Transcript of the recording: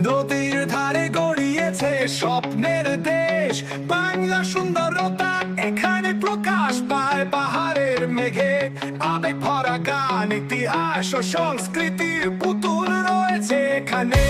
নদীর ধারে গড়িয়েছে স্বপ্নের দেশ, বাংলা সুন্দরতা এখানে প্রকাশ পায় পাহাড়ের মেঘে। আবেগ ভরা গান, ইতিহাস ও সংস্কৃতির পুতুল রয়েছে এখানে।